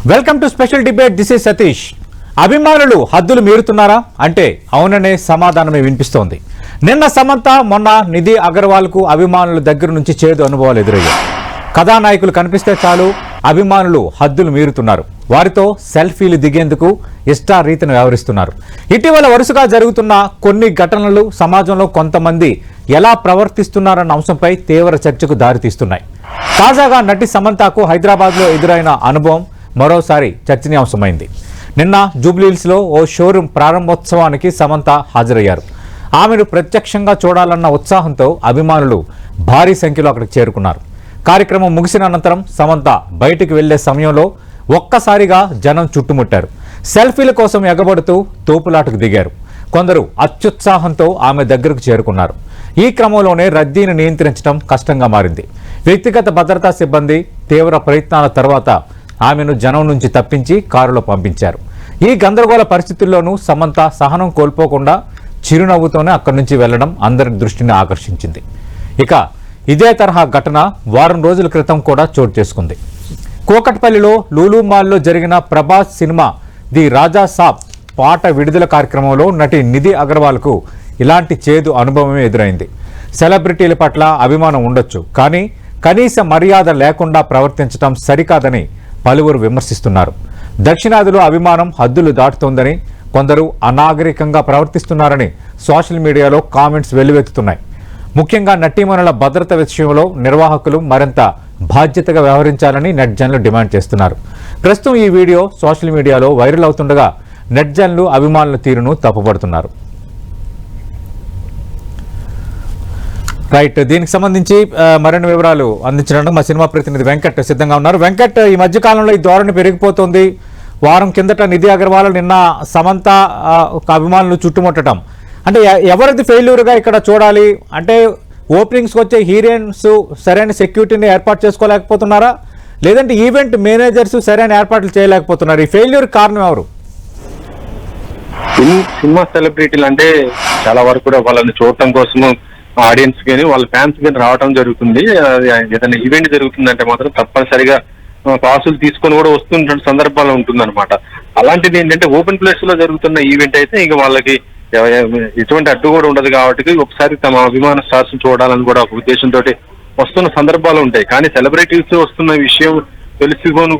Welcome to special debate. This is Satish. అభిమానులు హద్దులు మీరుతున్నారా అంటే అవుననే సమాధానమే వినిపిస్తోంది. నిన్న సమంత, మొన్న నిధి అగర్వాల్ కు అభిమానుల దగ్గర నుంచి చేదు అనుభవాలు ఎదురయ్యాయి. కథానాయకులు కనిపిస్తే చాలు అభిమానులు హద్దులు మీరుతున్నారు. వారితో సెల్ఫీలు దిగేందుకు ఇష్టారీతిని వ్యవహరిస్తున్నారు. ఇటీవల వరుసగా జరుగుతున్న కొన్ని ఘటనలు సమాజంలో కొంతమంది ఎలా ప్రవర్తిస్తున్నారన్న అంశంపై తీవ్ర చర్చకు దారితీస్తున్నాయి. తాజాగా నటి సమంతకు హైదరాబాద్లో ఎదురైన అనుభవం మరోసారి చర్చనీయాంశమైంది. నిన్న జూబ్లీహిల్స్లో ఓ షోరూం ప్రారంభోత్సవానికి సమంత హాజరయ్యారు. ఆమెను ప్రత్యక్షంగా చూడాలన్న ఉత్సాహంతో అభిమానులు భారీ సంఖ్యలో అక్కడికి చేరుకున్నారు. కార్యక్రమం ముగిసిన అనంతరం సమంత బయటికి వెళ్లే సమయంలో ఒక్కసారిగా జనం చుట్టుముట్టారు. సెల్ఫీల కోసం ఎగబడుతూ తోపులాటకు దిగారు. కొందరు అత్యుత్సాహంతో ఆమె దగ్గరకు చేరుకున్నారు. ఈ క్రమంలోనే రద్దీని నియంత్రించడం కష్టంగా మారింది. వ్యక్తిగత భద్రతా సిబ్బంది తీవ్ర ప్రయత్నాల తర్వాత ఆమెను జనం నుంచి తప్పించి కారులో పంపించారు. ఈ గందరగోళ పరిస్థితుల్లోనూ సమంత సహనం కోల్పోకుండా చిరునవ్వుతోనే అక్కడి నుంచి వెళ్లడం అందరి దృష్టిని ఆకర్షించింది. ఇక ఇదే తరహా ఘటన వారం రోజుల క్రితం కూడా చోటు చేసుకుంది. కూకట్పల్లిలో లూలు మాల్లో జరిగిన ప్రభాస్ సినిమా ది రాజా సాబ్ పాట విడుదల కార్యక్రమంలో నటి నిధి అగర్వాల్కు ఇలాంటి చేదు అనుభవమే ఎదురైంది. సెలబ్రిటీల పట్ల అభిమానం ఉండొచ్చు, కానీ కనీస మర్యాద లేకుండా ప్రవర్తించడం సరికాదని పలువురు విమర్శిస్తున్నారు. దక్షిణాదిలో అభిమానం హద్దులు దాటుతోందని, కొందరు అనాగరికంగా ప్రవర్తిస్తున్నారని సోషల్ మీడియాలో కామెంట్స్ వెల్లువెత్తుతున్నాయి. ముఖ్యంగా నటీమణుల భద్రత విషయంలో నిర్వాహకులు మరింత బాధ్యతగా వ్యవహరించాలని నెట్జన్లు డిమాండ్ చేస్తున్నారు. ప్రస్తుతం ఈ వీడియో సోషల్ మీడియాలో వైరల్ అవుతుండగా నెట్జన్లు అభిమానుల తీరును తప్పుపడుతున్నారు. రైట్, దీనికి సంబంధించి మరిన్ని వివరాలు అందించడానికి మా సినిమా ప్రతినిధి వెంకట్ సిద్ధంగా ఉన్నారు. వెంకట్, ఈ మధ్యకాలంలో ఈ ధోరణి పెరిగిపోతుంది. వారం కిందట నిధి అగర్వాల్, నిన్న సమంత అభిమానులు చుట్టుముట్టడం అంటే ఎవరిది ఫెయిల్యూర్గా ఇక్కడ చూడాలి? అంటే ఓపెనింగ్స్కి వచ్చే హీరోయిన్స్ సరైన సెక్యూరిటీని ఏర్పాటు చేసుకోలేకపోతున్నారా, లేదంటే ఈవెంట్ మేనేజర్స్ సరైన ఏర్పాట్లు చేయలేకపోతున్నారు? ఈ ఫెయిల్యూర్ కారణం ఎవరు? సినిమా సెలబ్రిటీలు అంటే చాలా వరకు కూడా వాళ్ళని చూడటం కోసము ఆడియన్స్ కానీ వాళ్ళ ఫ్యాన్స్ కానీ రావడం జరుగుతుంది. ఏదైనా ఈవెంట్ జరుగుతుందంటే మాత్రం తప్పనిసరిగా పాసులు తీసుకొని కూడా వస్తున్న సందర్భాలు ఉంటుందన్నమాట. అలాంటిది ఏంటంటే ఓపెన్ ప్లేస్ లో జరుగుతున్న ఈవెంట్ అయితే ఇక వాళ్ళకి ఎటువంటి అడ్డు కూడా ఉండదు కాబట్టి ఒకసారి తమ అభిమాన స్టార్స్ చూడాలని కూడా ఒక ఉద్దేశంతో వస్తున్న సందర్భాలు ఉంటాయి. కానీ సెలబ్రిటీస్ వస్తున్న విషయం తెలుసుకొని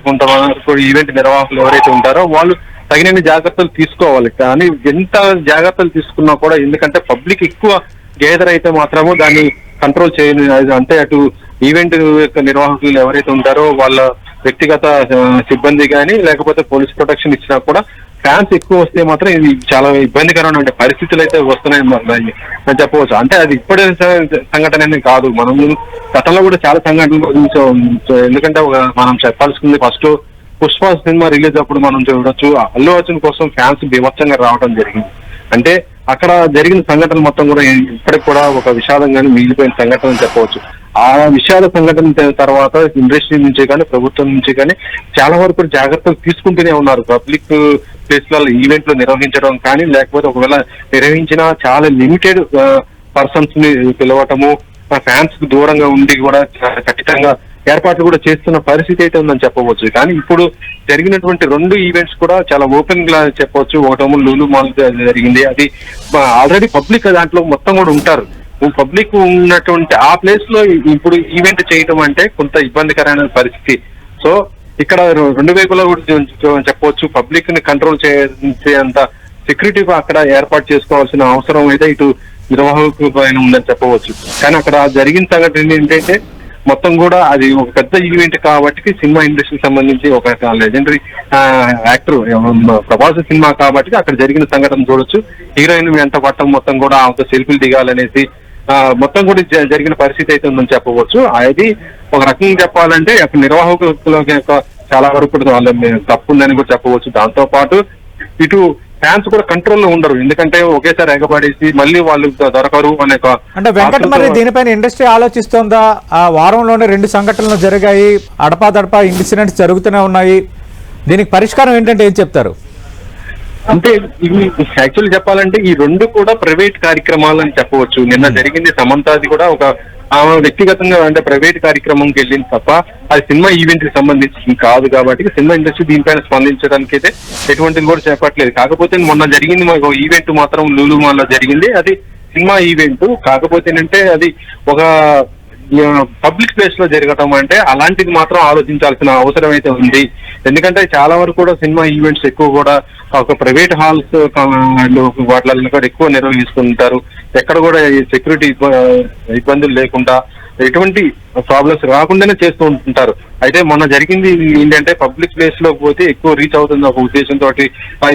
కొంతమంది ఈవెంట్ నిర్వాహకులు ఎవరైతే ఉంటారో వాళ్ళు తగినన్ని జాగ్రత్తలు తీసుకోవాలి. కానీ ఎంత జాగ్రత్తలు తీసుకున్నా కూడా, ఎందుకంటే పబ్లిక్ ఎక్కువ గేదర్ అయితే మాత్రము దాన్ని కంట్రోల్ చేయని, అంటే అటు ఈవెంట్ యొక్క నిర్వాహకులు ఎవరైతే ఉంటారో వాళ్ళ వ్యక్తిగత సిబ్బంది కానీ లేకపోతే పోలీస్ ప్రొటెక్షన్ ఇచ్చినా కూడా ఫ్యాన్స్ ఎక్కువ వస్తే మాత్రం ఇది చాలా ఇబ్బందికరమైన పరిస్థితులు అయితే వస్తున్నాయి అని చెప్పవచ్చు. అంటే అది ఇప్పుడే సంఘటన కాదు, మనం గతంలో కూడా చాలా సంఘటనలు. ఎందుకంటే మనం చెప్పాల్సింది ఫస్ట్ పుష్ప సినిమా రిలీజ్ అప్పుడు మనం చూడొచ్చు, అల్లు అర్జున్ కోసం ఫ్యాన్స్ బీభత్సంగా రావడం జరిగింది. అంటే అక్కడ జరిగిన సంఘటన మొత్తం కూడా ఇప్పటికి కూడా ఒక విషాదంగానే మిగిలిపోయిన సంఘటన అని చెప్పవచ్చు. ఆ విషాద సంఘటన తర్వాత ఇండస్ట్రీ నుంచి కానీ ప్రభుత్వం నుంచి కానీ చాలా వరకు జాగ్రత్తలు తీసుకుంటూనే ఉన్నారు. పబ్లిక్ ప్లేస్లలో ఈవెంట్లు నిర్వహించడం కానీ, లేకపోతే ఒకవేళ నిర్వహించినా చాలా లిమిటెడ్ పర్సన్స్ ని పిలవటము, ఫ్యాన్స్ కు దూరంగా ఉండి కూడా ఖచ్చితంగా ఏర్పాట్లు కూడా చేస్తున్న పరిస్థితి అయితే ఉందని చెప్పవచ్చు. కానీ ఇప్పుడు జరిగినటువంటి 2 ఈవెంట్స్ కూడా చాలా ఓపెన్ గా చెప్పవచ్చు. ఒకటేమో లూలు మాల్ జరిగింది, అది ఆల్రెడీ పబ్లిక్ దాంట్లో మొత్తం కూడా ఉంటారు. పబ్లిక్ ఉన్నటువంటి ఆ ప్లేస్ లో ఇప్పుడు ఈవెంట్ చేయటం అంటే కొంత ఇబ్బందికరమైన పరిస్థితి. సో ఇక్కడ 2 వైపులా కూడా చెప్పవచ్చు, పబ్లిక్ ని కంట్రోల్ చేసేంత సెక్యూరిటీ అక్కడ ఏర్పాటు చేసుకోవాల్సిన అవసరం అయితే ఇటు నిర్వాహకు పైన ఉందని చెప్పవచ్చు. కానీ అక్కడ జరిగిన సంఘటన ఏంటంటే మొత్తం కూడా అది ఒక పెద్ద ఈవెంట్ కాబట్టి, సినిమా ఇండస్ట్రీకి సంబంధించి ఒక లెజెండరీ యాక్టర్ ప్రభాస్ సినిమా కాబట్టి అక్కడ జరిగిన సంఘటన చూడొచ్చు. హీరోయిన్ వెంట పట్టం మొత్తం కూడా ఆమెతో సెల్ఫీలు దిగాలనేసి మొత్తం కూడా జరిగిన పరిస్థితి అయితే ఉందని చెప్పవచ్చు. అది ఒక రకంగా చెప్పాలంటే అక్కడ నిర్వాహకుల చాలా వరకు వాళ్ళ తప్పు ఉందని కూడా చెప్పవచ్చు. దాంతో పాటు ఇటు ఫ్యాన్స్ కూడా కంట్రోల్లో ఉండరు, ఎందుకంటే ఒకేసారి ఎగబడేసి మళ్ళీ వాళ్ళు దొరకరు అనే. అంటే వెంకట, మరి దీనిపైన ఇండస్ట్రీ ఆలోచిస్తోందా? ఆ వారంలోనే 2 సంఘటనలు జరిగాయి, అడపాదడపా ఇన్సిడెంట్స్ జరుగుతూనే ఉన్నాయి. దీనికి పరిష్కారం ఏంటంటే ఏం చెప్తారు? అంటే ఇవి యాక్చువల్లీ చెప్పాలంటే ఈ 2 కూడా ప్రైవేట్ కార్యక్రమాలు అని చెప్పవచ్చు. నిన్న జరిగింది సమంతాది కూడా ఒక ఆమె వ్యక్తిగతంగా అంటే ప్రైవేట్ కార్యక్రమంకి వెళ్ళింది తప్ప అది సినిమా ఈవెంట్ కి సంబంధించింది కాదు కాబట్టి సినిమా ఇండస్ట్రీ దీనిపైన స్పందించడానికి అయితే ఎటువంటిది కూడా చేపట్టలేదు. కాకపోతే మొన్న జరిగింది మాకు ఈవెంట్ మాత్రం లూలు మాల్లో జరిగింది. అది సినిమా ఈవెంట్ కాకపోతే ఏంటంటే అది ఒక పబ్లిక్ ప్లేస్ లో జరగటం అంటే అలాంటిది మాత్రం ఆలోచించాల్సిన అవసరం అయితే ఉంది. ఎందుకంటే చాలా వరకు కూడా సినిమా ఈవెంట్స్ ఎక్కువ కూడా ఒక ప్రైవేట్ హాల్స్ వాటిల్లో కూడా ఎక్కువ నిర్వహిస్తుంటారు. ఎక్కడ కూడా సెక్యూరిటీ ఇబ్బందులు లేకుండా ఎటువంటి ప్రాబ్లమ్స్ రాకుండానే చేస్తూ ఉంటుంటారు. అయితే మొన్న జరిగింది ఏంటంటే పబ్లిక్ ప్లేస్ లో పోతే ఎక్కువ రీచ్ అవుతుంది ఒక ఉద్దేశంతో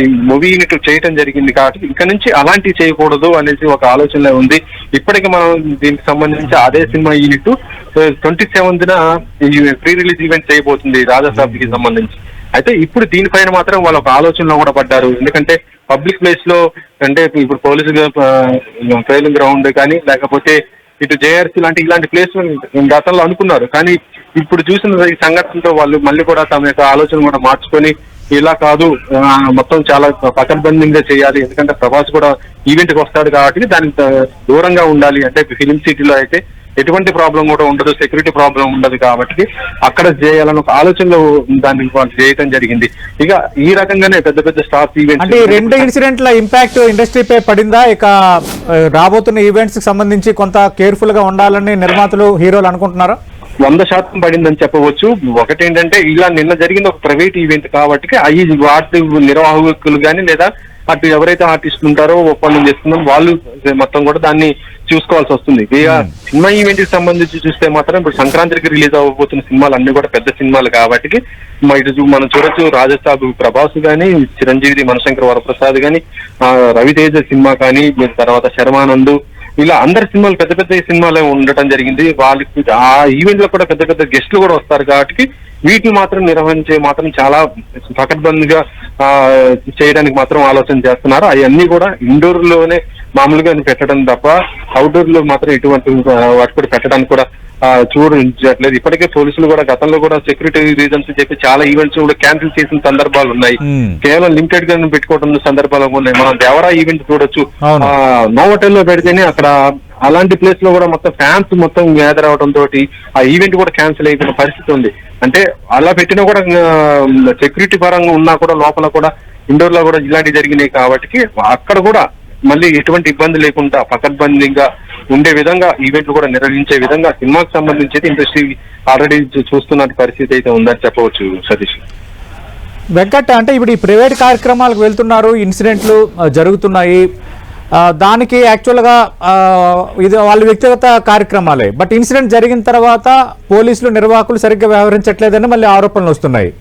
ఈ మూవీ యూనిట్ చేయటం జరిగింది కాబట్టి ఇక్కడ నుంచి అలాంటివి చేయకూడదు అనేసి ఒక ఆలోచన ఉంది. ఇప్పటికి మనం దీనికి సంబంధించి అదే సినిమా యూనిట్ 27న ప్రీ రిలీజ్ ఈవెంట్ చేయబోతుంది రాజాసాబ్కి సంబంధించి. అయితే ఇప్పుడు దీనిపైన మాత్రం వాళ్ళు ఒక ఆలోచనలో కూడా పడ్డారు. ఎందుకంటే పబ్లిక్ ప్లేస్ లో అంటే ఇప్పుడు పోలీసు ట్రైలింగ్ గ్రౌండ్ కానీ లేకపోతే ఇటు జేఆర్సీ ఇలాంటి ప్లేస్ గతంలో అనుకున్నారు. కానీ ఇప్పుడు చూసిన ఈ సంఘటనతో వాళ్ళు మళ్ళీ కూడా తమ యొక్క ఆలోచన కూడా మార్చుకొని ఇలా కాదు మొత్తం చాలా పకడ్బందీగా చేయాలి. ఎందుకంటే ప్రభాస్ కూడా ఈవెంట్ కి వస్తాడు కాబట్టి దానికి దూరంగా ఉండాలి. అంటే ఫిలిం సిటీలో అయితే ఎటువంటి ప్రాబ్లం కూడా ఉండదు, సెక్యూరిటీ ప్రాబ్లం ఉండదు కాబట్టి అక్కడ చేయాలని ఒక ఆలోచనలో దాన్ని వాళ్ళు చేయటం జరిగింది. ఇక ఈ రకంగానే పెద్ద పెద్ద స్టార్స్ ఈవెంట్స్ అంటే ఈ రెండు ఇన్సిడెంట్ల ఇంపాక్ట్ ఇండస్ట్రీపై పడిందా? ఇక రాబోతున్న ఈవెంట్స్ కి సంబంధించి కొంత కేర్ఫుల్ గా ఉండాలని నిర్మాతలు హీరోలు అనుకుంటున్నారా? 100% పడిందని చెప్పవచ్చు. ఒకటేంటంటే ఇలా నిన్న జరిగిన ఒక ప్రైవేట్ ఈవెంట్ కాబట్టి వాటి నిర్వాహకులు కానీ లేదా అటు ఎవరైతే ఆర్టిస్టులు ఉంటారో ఒప్పందం చేసుకున్నాం వాళ్ళు మొత్తం కూడా దాన్ని చూసుకోవాల్సి వస్తుంది. సినిమా ఈవెంట్ కి సంబంధించి చూస్తే మాత్రం ఇప్పుడు సంక్రాంతికి రిలీజ్ అవ్వబోతున్న సినిమాలు అన్ని కూడా పెద్ద సినిమాలు కాబట్టి ఇటు మనం చూడొచ్చు రాజసాబ్ ప్రభాస్ గానీ, చిరంజీవి మనశంకర్ వరప్రసాద్ గానీ, రవితేజ సినిమా కానీ, తర్వాత శర్మానంద్ ఇలా అందరి సినిమాలు పెద్ద పెద్ద సినిమాలే ఉండటం జరిగింది. వాళ్ళకి ఆ ఈవెంట్ లో కూడా పెద్ద పెద్ద గెస్టులు కూడా వస్తారు కాబట్టి వీటిని మాత్రం నిర్వహించే మాత్రం చాలా పకడ్బందీగా చేయడానికి మాత్రం ఆలోచన చేస్తున్నారు. అవన్నీ కూడా ఇండోర్ లోనే మామూలుగా పెట్టడం తప్ప అవుట్డోర్ లో మాత్రం ఎటువంటి వాటి కూడా పెట్టడానికి కూడా చూడట్లేదు. ఇప్పటికే పోలీసులు కూడా గతంలో కూడా సెక్యూరిటీ రీజన్స్ చెప్పి చాలా ఈవెంట్స్ కూడా క్యాన్సిల్ చేసిన సందర్భాలు ఉన్నాయి. కేవలం లిమిటెడ్ గా పెట్టుకోవడం సందర్భాలు ఉన్నాయి. మనం దేవరా ఈవెంట్ చూడొచ్చు, నోవోటెల్ లో పెడితేనే అక్కడ అలాంటి ప్లేస్ లో కూడా మొత్తం ఫ్యాన్స్ మొత్తం గ్యాదర్ అవడం తోటి ఆ ఈవెంట్ కూడా క్యాన్సిల్ అయిపోయిన పరిస్థితి ఉంది. అంటే అలా పెట్టినా కూడా సెక్యూరిటీ పరంగా ఉన్నా కూడా లోపల కూడా ఇండోర్ లో కూడా ఇలాంటివి జరిగినాయి కాబట్టి అక్కడ కూడా మళ్ళీ ఎటువంటి ఇబ్బంది లేకుండా పకడ్బందీగా ఉండే విధంగా ఈవెంట్లు కూడా నిర్వహించే విధంగా సినిమాకి సంబంధించి ఇండస్ట్రీ ఆల్రెడీ చూస్తున్న పరిస్థితి అయితే ఉందని చెప్పవచ్చు. సతీష్ వెంకట్, అంటే ఇప్పుడు ఈ ప్రైవేట్ కార్యక్రమాలకు వెళ్తున్నారు, ఇన్సిడెంట్లు జరుగుతున్నాయి, దానికి యాక్చువల్గా ఇది వాళ్ళ వ్యక్తిగత కార్యక్రమాలే. బట్ ఇన్సిడెంట్ జరిగిన తర్వాత పోలీసులు నిర్వాహకులు సరిగ్గా వ్యవహరించట్లేదని మళ్ళీ ఆరోపణలు వస్తున్నాయి.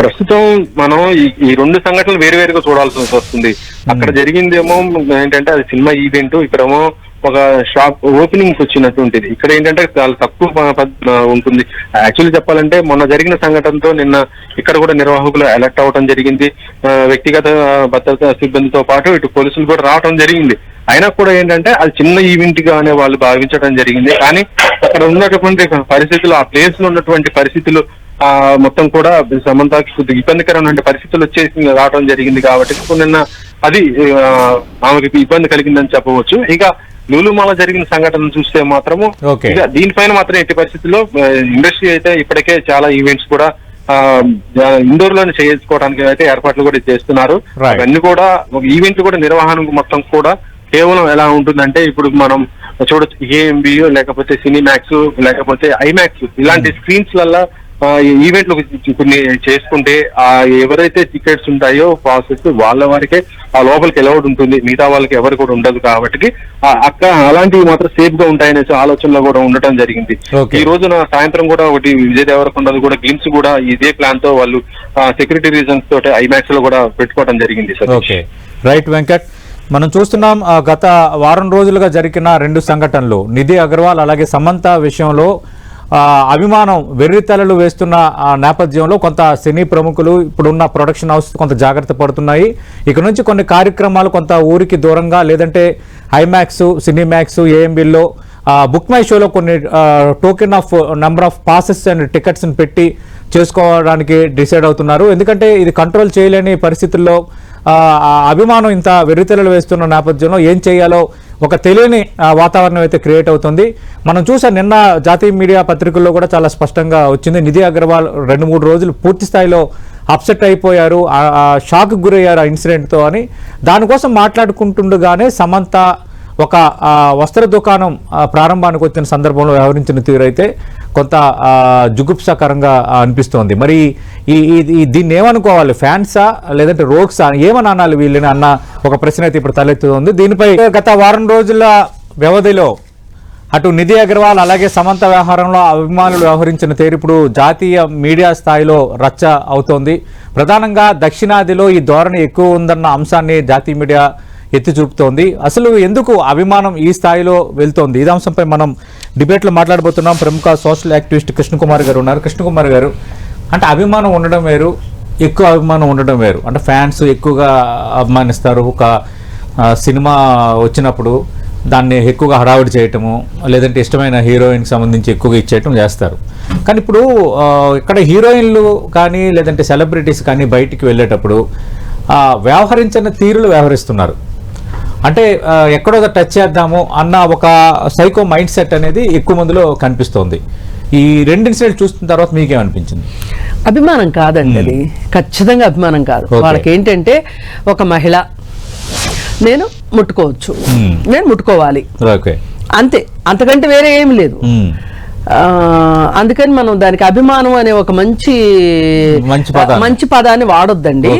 ప్రస్తుతం మనం ఈ రెండు సంఘటనలు వేరువేరుగా చూడాల్సి వస్తుంది. అక్కడ జరిగిందేమో ఏంటంటే అది సినిమా ఈవెంట్, ఇక్కడేమో ఒక షాప్ ఓపెనింగ్ వచ్చినటువంటిది. ఇక్కడ ఏంటంటే చాలా తక్కువ ఉంటుంది. యాక్చువల్లీ చెప్పాలంటే మొన్న జరిగిన సంఘటనతో నిన్న ఇక్కడ కూడా నిర్వాహకులు అలర్ట్ అవ్వడం జరిగింది. వ్యక్తిగత భద్రతా సిబ్బందితో పాటు ఇటు పోలీసులు కూడా రావడం జరిగింది. అయినా కూడా ఏంటంటే అది చిన్న ఈవెంట్ గానే వాళ్ళు భావించడం జరిగింది. కానీ అక్కడ ఉన్నటువంటి పరిస్థితులు, ఆ ప్లేస్ లో ఉన్నటువంటి పరిస్థితులు మొత్తం కూడా సమంతకి కొద్దిగా ఇబ్బందికరమైన పరిస్థితులు వచ్చేసి రావడం జరిగింది కాబట్టి నిన్న అది ఆమెకి ఇబ్బంది కలిగిందని చెప్పవచ్చు. ఇక లూలుమాల జరిగిన సంఘటన చూస్తే మాత్రము ఇక దీనిపైన మాత్రం ఎట్టి పరిస్థితుల్లో ఇండస్ట్రీ అయితే ఇప్పటికే చాలా ఈవెంట్స్ కూడా ఇండోర్ లోనే చేసుకోవడానికి అయితే ఏర్పాట్లు కూడా చేస్తున్నారు. అవన్నీ కూడా ఈవెంట్లు కూడా నిర్వహణ మొత్తం కూడా కేవలం ఎలా ఉంటుందంటే ఇప్పుడు మనం చూడొచ్చు ఏఎంబి లేకపోతే సినీమాక్స్ లేకపోతే ఐమాక్స్ ఇలాంటి స్క్రీన్స్ వల్ల ఈవెంట్లు కొన్ని చేసుకుంటే ఎవరైతే టికెట్స్ ఉంటాయో పాసెస్ వాళ్ళ వారికే ఆ లోపలికి అలౌడ్ ఉంటుంది, మిగతా వాళ్ళకి ఎవరు కూడా ఉండదు కాబట్టి అలాంటివి మాత్రం సేఫ్ గా ఉంటాయనే ఆలోచనలో కూడా ఉండటం జరిగింది. ఈ రోజున సాయంత్రం కూడా ఒకటి విజయ్ దేవరకొండ కూడా గ్లిమ్స్ కూడా ఇదే ప్లాన్ తో వాళ్ళు సెక్యూరిటీ రీజన్స్ తోటి ఐమాక్స్ లో కూడా పెట్టుకోవడం జరిగింది. రైట్ వెంకట్, మనం చూస్తున్నాం గత వారం రోజులుగా జరిగిన రెండు సంఘటనలు, నిధి అగర్వాల్ అలాగే సమంత విషయంలో అభిమానం వెర్రితలలు వేస్తున్న నేపథ్యంలో కొంత సినీ ప్రముఖులు ఇప్పుడున్న ప్రొడక్షన్ హౌస్ కొంత జాగ్రత్త పడుతున్నాయి. ఇక నుంచి కొన్ని కార్యక్రమాలు కొంత ఊరికి దూరంగా లేదంటే ఐమాక్స్, సినీమాక్స్, ఏఎంబీల్లో బుక్ మై షోలో కొన్ని token of number of passes and టికెట్స్ని పెట్టి చేసుకోవడానికి డిసైడ్ అవుతున్నారు. ఎందుకంటే ఇది కంట్రోల్ చేయలేని పరిస్థితుల్లో అభిమానం ఇంత వెర్రితెలలు వేస్తున్న నేపథ్యంలో ఏం చేయాలో ఒక తెలియని వాతావరణం అయితే క్రియేట్ అవుతుంది. మనం చూసాం నిన్న జాతీయ మీడియా పత్రికల్లో కూడా చాలా స్పష్టంగా వచ్చింది. నిధి అగర్వాల్ 2-3 రోజులు పూర్తి స్థాయిలో అప్సెట్ అయిపోయారు, షాక్ గురయ్యారు ఆ ఇన్సిడెంట్తో అని. దానికోసం మాట్లాడుకుంటుండగానే సమంత ఒక వస్త్ర దుకాణం ప్రారంభానికి వచ్చిన సందర్భంలో వ్యవహరించిన తీరైతే కొంత జుగుప్సాకరంగా అనిపిస్తోంది. మరి దీన్ని ఏమనుకోవాలి, ఫ్యాన్సా లేదంటే రోగ్సా, ఏమని అనాలి వీళ్ళని అన్న ఒక ప్రశ్న అయితే ఇప్పుడు తలెత్తుతోంది. దీనిపై గత వారం రోజుల వ్యవధిలో అటు నిధి అగర్వాల్ అలాగే సమంత వ్యవహారంలో అభిమానులు వ్యవహరించిన తీరు ఇప్పుడు జాతీయ మీడియా స్థాయిలో రచ్చ అవుతోంది. ప్రధానంగా దక్షిణాదిలో ఈ ధోరణి ఎక్కువ ఉందన్న అంశాన్ని జాతీయ మీడియా ఎత్తి చూపుతోంది. అసలు ఎందుకు అభిమానం ఈ స్థాయిలో వెళ్తోంది? ఈ అంశంపై మనం డిబేట్లో మాట్లాడబోతున్నాం. ప్రముఖ సోషల్ యాక్టివిస్ట్ కృష్ణకుమార్ గారు ఉన్నారు. కృష్ణకుమార్ గారు, అంటే అభిమానం ఉండడం వేరు, ఎక్కువ అభిమానం ఉండడం వేరు. అంటే ఫ్యాన్స్ ఎక్కువగా అభిమానిస్తారు. ఒక సినిమా వచ్చినప్పుడు దాన్ని ఎక్కువగా హడావిడి చేయటము, లేదంటే ఇష్టమైన హీరోయిన్కి సంబంధించి ఎక్కువగా ఇచ్చేయటం చేస్తారు. కానీ ఇప్పుడు ఇక్కడ హీరోయిన్లు కానీ లేదంటే సెలబ్రిటీస్ కానీ బయటికి వెళ్ళేటప్పుడు వ్యవహరించిన తీరులు వ్యవహరిస్తున్నారు. అంటే ఎక్కడో టచ్ చేద్దాము అన్న ఒక సైకో మైండ్ సెట్ అనేది ఎక్కువ మందిలో కనిపిస్తోంది. ఈ రెండు ఇన్సిడెంట్ చూసిన తర్వాత మీకేమనిపించింది? అభిమానం కాదండి, అది ఖచ్చితంగా అభిమానం కాదు. వాళ్ళకి ఏంటంటే ఒక మహిళ, నేను ముట్టుకోవచ్చు, నేను ముట్టుకోవాలి, అంతే, అంతకంటే వేరే ఏమి లేదు. అందుకని మనం దానికి అభిమానం అనే ఒక మంచి పదాన్ని వాడొద్దండి.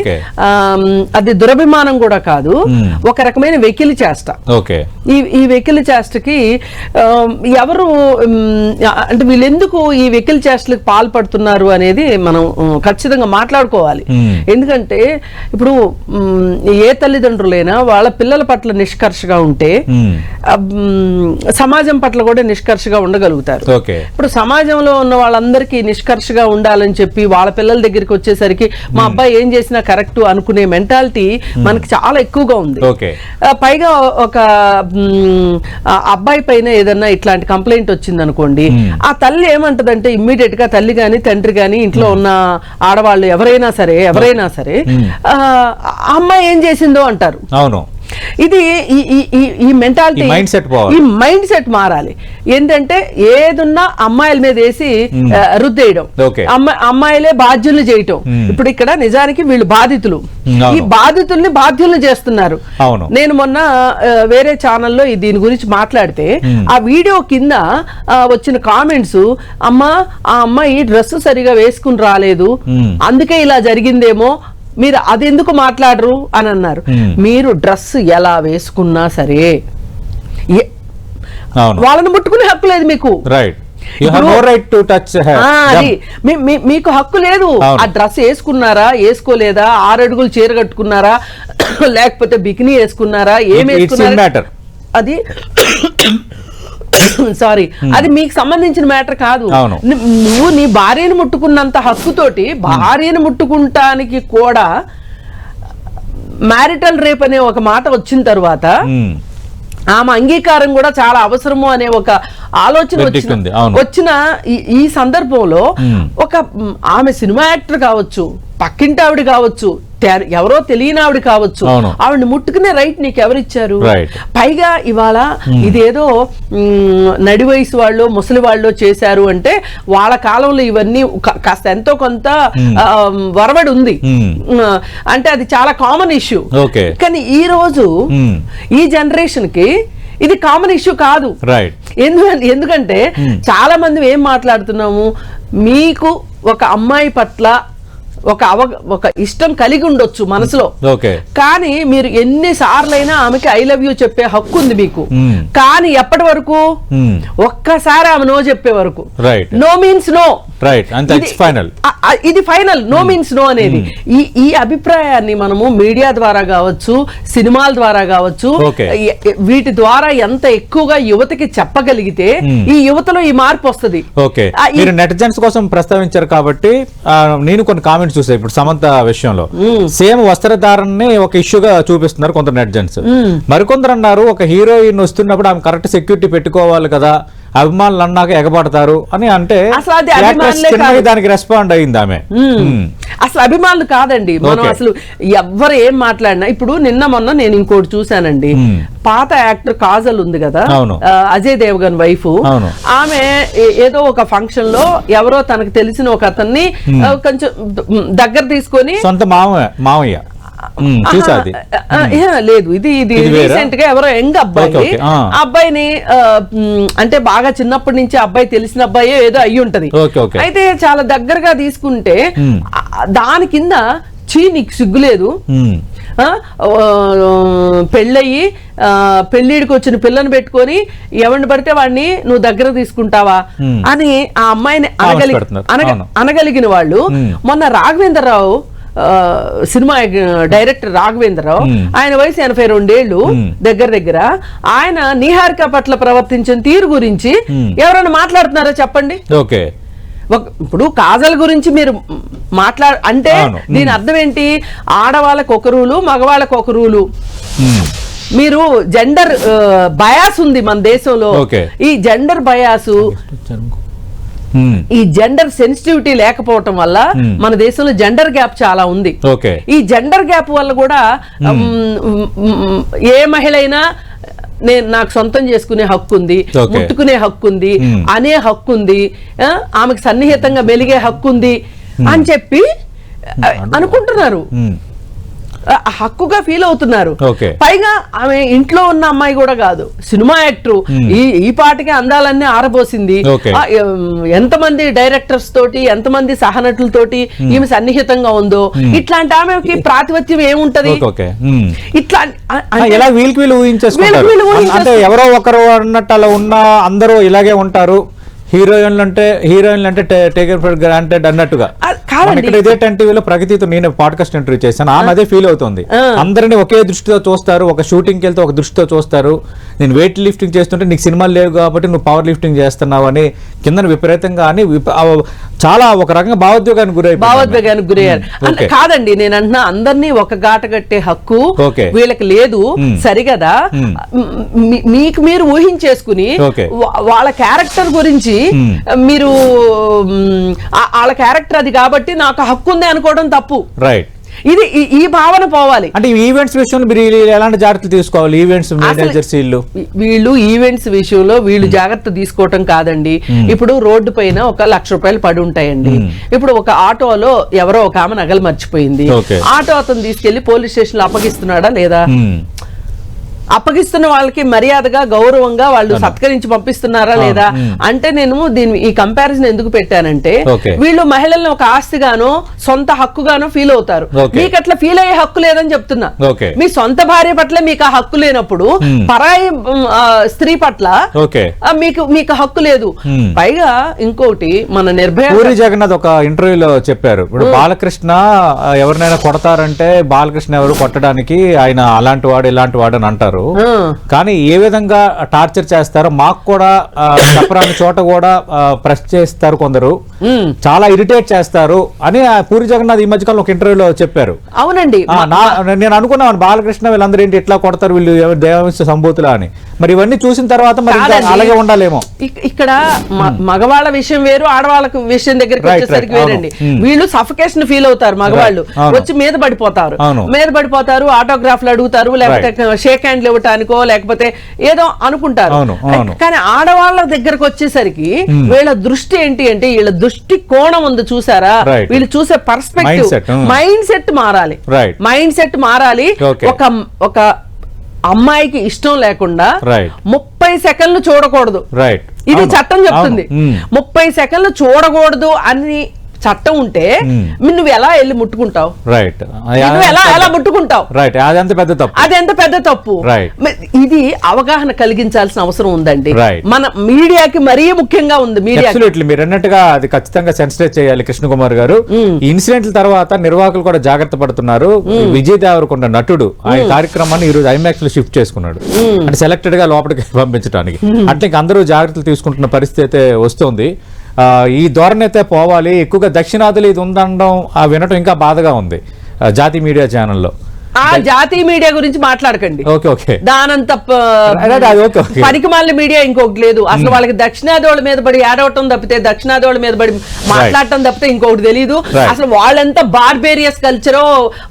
అది దురభిమానం కూడా కాదు, ఒక రకమైన వెకిలి చేష్ట. ఈ వెకిలి చేష్టకి ఎవరు అంటే వీళ్ళెందుకు ఈ వెకిలి చేష్టలకు పాల్పడుతున్నారు అనేది మనం ఖచ్చితంగా మాట్లాడుకోవాలి. ఎందుకంటే ఇప్పుడు ఏ తల్లిదండ్రులైనా వాళ్ళ పిల్లల పట్ల నిష్కర్షగా ఉంటే సమాజం పట్ల కూడా నిష్కర్షగా ఉండగలుగుతారు. ఇప్పుడు సమాజంలో ఉన్న వాళ్ళందరికీ నిష్కర్షగా ఉండాలని చెప్పి వాళ్ళ పిల్లల దగ్గరికి వచ్చేసరికి మా అబ్బాయి ఏం చేసినా కరెక్ట్ అనుకునే మెంటాలిటీ మనకి చాలా ఎక్కువగా ఉంది. పైగా ఒక అబ్బాయి పైన ఏదన్నా ఇట్లాంటి కంప్లైంట్ వచ్చింది అనుకోండి, ఆ తల్లి ఏమంటదంటే ఇమ్మీడియట్ గా తల్లి గాని తండ్రి గాని ఇంట్లో ఉన్న ఆడవాళ్ళు ఎవరైనా సరే అమ్మాయి ఏం చేసిందో అంటారు. అవును, ఇది ఈ మెంటాలిటీ, ఈ మైండ్ సెట్ మారాలి. ఏంటంటే ఏదున్నా అమ్మాయిల మీద వేసి రుద్దేయడం, అమ్మాయిలే బాధ్యులు చేయటం. ఇప్పుడు ఇక్కడ నిజానికి వీళ్ళు బాధితులు, ఈ బాధితుల్ని బాధ్యులు చేస్తున్నారు. నేను మొన్న వేరే ఛానల్లో దీని గురించి మాట్లాడితే ఆ వీడియో కింద వచ్చిన కామెంట్స్, అమ్మా ఆ అమ్మాయి డ్రెస్ సరిగా వేసుకుని రాలేదు అందుకే ఇలా జరిగిందేమో, మీరు అది ఎందుకు మాట్లాడరు అని అన్నారు. మీరు డ్రెస్ ఎలా వేసుకున్నా సరే వాళ్ళని ముట్టుకునే హక్కు లేదు మీకు. మీకు హక్కు లేదు. ఆ డ్రెస్ వేసుకున్నారా వేసుకోలేదా, 6 అడుగులు చీర కట్టుకున్నారా లేకపోతే బికినీ వేసుకున్నారా, ఏం వేసుకున్నారా, అది సారీ అది మీకు సంబంధించిన మ్యాటర్ కాదు. నువ్వు నీ భార్యను ముట్టుకున్నంత హక్కుతోటి భార్యను ముట్టుకుంటానికి కూడా మ్యారిటల్ రేప్ అనే ఒక మాట వచ్చిన తర్వాత ఆమె అంగీకారం కూడా చాలా అవసరము అనే ఒక ఆలోచన వచ్చిన ఈ సందర్భంలో ఒక ఆమె సినిమా యాక్టర్ కావచ్చు, పక్కింటి ఆవిడ కావచ్చు, ఎవరో తెలియని ఆవిడ కావచ్చు, ఆవిడని ముట్టుకునే రైట్ నీకు ఎవరిచ్చారు? పైగా ఇవాళ ఇదేదో నడి వయసు వాళ్ళు ముసలి వాళ్ళు చేశారు అంటే వాళ్ళ కాలంలో ఇవన్నీ కాస్త ఎంతో కొంత వరవడి ఉంది, అంటే అది చాలా కామన్ ఇష్యూ. కానీ ఈ రోజు ఈ జనరేషన్ కి ఇది కామన్ ఇష్యూ కాదు. ఎందుకంటే చాలా మంది ఏం మాట్లాడుతున్నాము, మీకు ఒక అమ్మాయి పట్ల ఒక ఇష్టం కలిగి ఉండొచ్చు మనసులో, కానీ మీరు ఎన్నిసార్లైనా ఆమెకి ఐ లవ్ యూ చెప్పే హక్కు ఉంది మీకు. కానీ ఎప్పటి వరకు? ఒక్కసారి ఆమె నో చెప్పే వరకు. నో మీన్స్ నో, ఇది ఫైనల్. నో మీన్స్ నో అనేది ఈ అభిప్రాయాన్ని మనము మీడియా ద్వారా కావచ్చు, సినిమాల ద్వారా కావచ్చు, వీటి ద్వారా ఎంత ఎక్కువగా యువతకి చెప్పగలిగితే ఈ యువతలో ఈ మార్పు వస్తుంది. మీరు నెటిజన్స్ కోసం ప్రస్తావించారు కాబట్టి నేను కొన్ని కామెంట్స్ చూసా. ఇప్పుడు సమంత విషయంలో సేమ్ వస్త్రధారణని ఒక ఇష్యూగా చూపిస్తున్నారు కొందరు నెటిజన్స్. మరికొందరు అన్నారు ఒక హీరోయిన్ వస్తున్నప్పుడు ఆమె కరెక్ట్ సెక్యూరిటీ పెట్టుకోవాలి కదా, అభిమానులు అన్నాక ఎగబడతారు అని అంటే అసలు అది అభిమానులే చిన్నగా దానికి రెస్పాండ్ అయింది ఆమె. అసలు అభిమానులు కాదండి, మనం అసలు ఎవ్వరు ఏం మాట్లాడినా. ఇప్పుడు నిన్న మొన్న నేను ఇంకోటి చూశానండి, పాత యాక్టర్ కాజల్ ఉంది కదా, అజయ్ దేవగన్ వైఫ్, ఆమె ఏదో ఒక ఫంక్షన్ లో ఎవరో తనకు తెలిసిన ఒక అతన్ని కొంచెం దగ్గర తీసుకొని, సొంత మామయ్య లేదు ఇది రీసెంట్ గా ఎవరో యంగ్ అబ్బాయి, అబ్బాయిని అంటే బాగా చిన్నప్పటి నుంచి అబ్బాయి తెలిసిన అబ్బాయి ఏదో అయ్యి ఉంటది, అయితే చాలా దగ్గరగా తీసుకుంటే దాని కింద నీకు సిగ్గులేదు, పెళ్ళయి పెళ్లిడికి వచ్చిన పిల్లని పెట్టుకొని ఎవరిని పడితే వాడిని నువ్వు దగ్గర తీసుకుంటావా అని ఆ అమ్మాయిని అనగలిగిన వాళ్ళు. మొన్న రాఘవేంద్రరావు సినిమా డైరెక్టర్ రాఘవేంద్రరావు, ఆయన వయసు 82 ఏళ్ళు దగ్గర, ఆయన నిహారిక పట్ల ప్రవర్తించిన తీరు గురించి ఎవరైనా మాట్లాడుతున్నారో చెప్పండి. ఇప్పుడు కాజల్ గురించి మీరు అంటే దీని అర్థం ఏంటి? ఆడవాళ్ళకు ఒక రూలు, మగవాళ్ళకు ఒక రూలు. మీరు జెండర్ బయాస్ ఉంది మన దేశంలో. ఈ జెండర్ బయాసు, ఈ జెండర్ సెన్సిటివిటీ లేకపోవటం వల్ల మన దేశంలో జెండర్ గ్యాప్ చాలా ఉంది. ఈ జెండర్ గ్యాప్ వల్ల కూడా ఏ మహిళ అయినా నాకు సొంతం చేసుకునే హక్కు ఉంది, ముట్టుకునే హక్కు ఉంది, అనే హక్కు ఉంది, ఆమెకు సన్నిహితంగా మెలిగే హక్కు ఉంది అని చెప్పి అనుకుంటున్నారు, హక్కుగా ఫీల్ అవుతున్నారు. పైగా ఆమె ఇంట్లో ఉన్న అమ్మాయి కూడా కాదు, సినిమా యాక్టర్. ఈ పాటికి అందాలన్నీ ఆరబోసింది. ఎంతమంది డైరెక్టర్స్ తోటి, ఎంతమంది సహనటులతోటి ఈమె సన్నిహితంగా ఉందో. ఇట్లాంటి ఆమెకి ప్రాతిపత్యం ఏముంటది? ఇట్లా ఎవరో ఒకరు అన్నట్టు అలా ఉన్నా అందరూ ఇలాగే ఉంటారు. హీరోయిన్లు అంటే టేకెన్ ఫర్ గ్రాంటెడ్ అన్నట్టుగా. ఇదే టీవీలో ప్రగతితో నేను పాడ్కాస్ట్ ఇంటర్వ్యూ చేశాను, ఆమె అదే ఫీల్ అవుతుంది. అందరినీ ఒకే దృష్టితో చూస్తారు, ఒక షూటింగ్కి వెళ్తే ఒక దృష్టితో చూస్తారు. నేను వెయిట్ లిఫ్టింగ్ చేస్తుంటే నీకు సినిమాలు లేవు కాబట్టి నువ్వు పవర్ లిఫ్టింగ్ చేస్తున్నావు అని కింద విపరీతంగా అని చాలా ఒక రకంగా భావోద్వేగానికి గురయ్యారు. కాదండి, నేను అంటున్నా అందరినీ ఒక గాట కట్టే హక్కు వీళ్ళకి లేదు, సరిగదా? మీకు మీరు ఊహించేసుకుని వాళ్ళ క్యారెక్టర్ గురించి మీరు వాళ్ళ క్యారెక్టర్ అది కాబట్టి నాకు హక్కు ఉంది అనుకోవడం తప్పు. రైట్, ఇది ఈ భావన పోవాలి. అంటే ఈవెంట్స్ విషయంలో మీరు ఎలాంటి జాగ్రత్తలు తీసుకోవాలి? ఈవెంట్స్ మేనేజర్స్ వీళ్ళు ఈవెంట్స్ విషయంలో వీళ్ళు జాగ్రత్త తీసుకోవటం కాదండి. ఇప్పుడు రోడ్డు పైన ఒక ₹1,00,000 పడి ఉంటాయండి. ఇప్పుడు ఒక ఆటోలో ఎవరో ఒక ఆమె నగలు మర్చిపోయింది, ఆటో అతను తీసుకెళ్లి పోలీస్ స్టేషన్ లో అప్పగిస్తున్నాడా లేదా? అప్పగిస్తున్న వాళ్ళకి మర్యాదగా గౌరవంగా వాళ్ళు సత్కరించి పంపిస్తున్నారా లేదా అంటే నేను ఈ కంపారిజన్ ఎందుకు పెట్టానంటే వీళ్ళు మహిళల్ని ఒక ఆస్తిగానో సొంత హక్కుగానో ఫీల్ అవుతారు. మీకు అట్లా ఫీల్ అయ్యే హక్కు లేదని చెప్తున్నా. మీ సొంత భార్య పట్ల మీకు ఆ హక్కు లేనప్పుడు పరాయి స్త్రీ పట్ల మీకు హక్కు లేదు. పైగా ఇంకోటి మన నిర్భయ పూరి జగన్నాథ్ ఒక ఇంటర్వ్యూలో చెప్పారు, ఇప్పుడు బాలకృష్ణ ఎవరినైనా కొడతారంటే బాలకృష్ణ ఎవరు కొట్టడానికి ఆయన అలాంటి వాడు ఇలాంటి వాడు అని అంటారు. కానీ ఏ విధంగా టార్చర్ చేస్తారో మాకు కూడా చెప్పరాని చోట కూడా ప్రెస్ చేస్తారు కొందరు, చాలా ఇరిటేట్ చేస్తారు అని పూరి జగన్నాథ్ ఈ మధ్యకాలంలో ఒక ఇంటర్వ్యూలో చెప్పారు. అవునండి, నేను అనుకున్నాను బాలకృష్ణ వీళ్ళందరూ ఏంటి ఇట్లా కొడతారు వీళ్ళు దేవవంశ సంభూతులా అని. మరి ఇవన్నీ చూసిన తర్వాత మరి అలాగే ఉండాలేమో. ఇక్కడ మగవాళ్ళ విషయం వేరు, ఆడవాళ్ళ విషయం దగ్గరికి వచ్చేసరికి వేరండి. వీళ్ళు సఫికేషన్ ఫీల్ అవుతారు, మగవాళ్ళు వచ్చి మీద పడిపోతారు, ఆటోగ్రాఫ్లు అడుగుతారు, లేకపోతే షేక్ హ్యాండ్లు ఇవ్వటానికో లేకపోతే ఏదో అనుకుంటారు. కానీ ఆడవాళ్ళ దగ్గరకు వచ్చేసరికి వీళ్ళ దృష్టి ఏంటి అంటే వీళ్ళ దృష్టి కోణం ఉంది చూసారా, వీళ్ళు చూసే పర్స్పెక్టివ్ మైండ్ సెట్ మారాలి. ఒక అమ్మాయికి ఇష్టం లేకుండా 30 సెకండ్లు చూడకూడదు, ఇది చట్టం చెప్తుంది. 30 సెకండ్లు చూడకూడదు అని చట్టం ఉంటే నువ్వు ఎలా వెళ్ళి ముట్టుకుంటావు? ఎలా ముట్టుకుంటావు? అదెంత పెద్ద తప్పు. ఇది అవగాహన కలిగించాల్సిన అవసరం ఉందండి మన మీడియాకి, మరీ ముఖ్యంగా ఉంది మీడియా. మీరు అన్నట్టుగా అది ఖచ్చితంగా సెన్సిటైజ్ చేయాలి. కృష్ణకుమార్ గారు, ఈ ఇన్సిడెంట్ల తర్వాత నిర్వాహకులు కూడా జాగ్రత్త పడుతున్నారు. విజయ్ దేవరకొండ నటుడు ఆయన కార్యక్రమాన్ని ఈ రోజు ఐమాక్స్ లో షిఫ్ట్ చేసుకున్నాడు, అంటే సెలెక్టెడ్ గా లోపలికి పంపించడానికి. అంటే అందరూ జాగ్రత్తలు తీసుకుంటున్న పరిస్థితి అయితే వస్తుంది. ఈ ధోరణి అయితే పోవాలి. ఎక్కువగా దక్షిణాదిలో ఇది ఉందనడం వినటం ఇంకా బాధగా ఉంది జాతీయ మీడియా ఛానల్లో. ఆ జాతీయ మీడియా గురించి మాట్లాడకండి. ఓకే ఓకే దానంత ఓకే, ఓకే. పనికిమాలిన మీడియా ఇంకొకటి లేదు అసలు. వాళ్ళకి దక్షిణాదోళ్ళ మీద పడి ఏడవటం తప్పితే, దక్షిణాదోళ్ళ మీద పడి మాట్లాడటం తప్పితే ఇంకొకటి తెలియదు. అసలు వాళ్ళంతా బార్బేరియస్ కల్చరో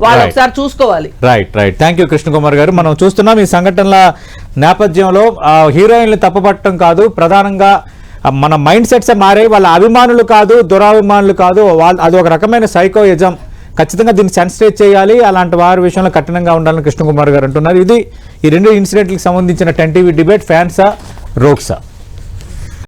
వాళ్ళు ఒకసారి చూసుకోవాలి. Right right, thank you Krishna Kumar గారు. మనం చూస్తున్నాం ఈ సంఘటనల నేపథ్యంలో హీరోయిన్లు తప్పుపట్టడం కాదు, ప్రధానంగా మన మైండ్ సెట్స్ మారాయి. వాళ్ళ అభిమానులు కాదు, దురాభిమానులు కాదు, వాళ్ళు అది ఒక రకమైన సైకోయిజం. ఖచ్చితంగా దీన్ని సెన్సిటైజ్ చేయాలి, అలాంటి వారి విషయంలో కఠినంగా ఉండాలని కృష్ణకుమార్ గారు అంటున్నారు. ఇది ఈ రెండు ఇన్సిడెంట్లకు సంబంధించిన 10 టీవీ డిబేట్. ఫ్యాన్సా రోక్సా?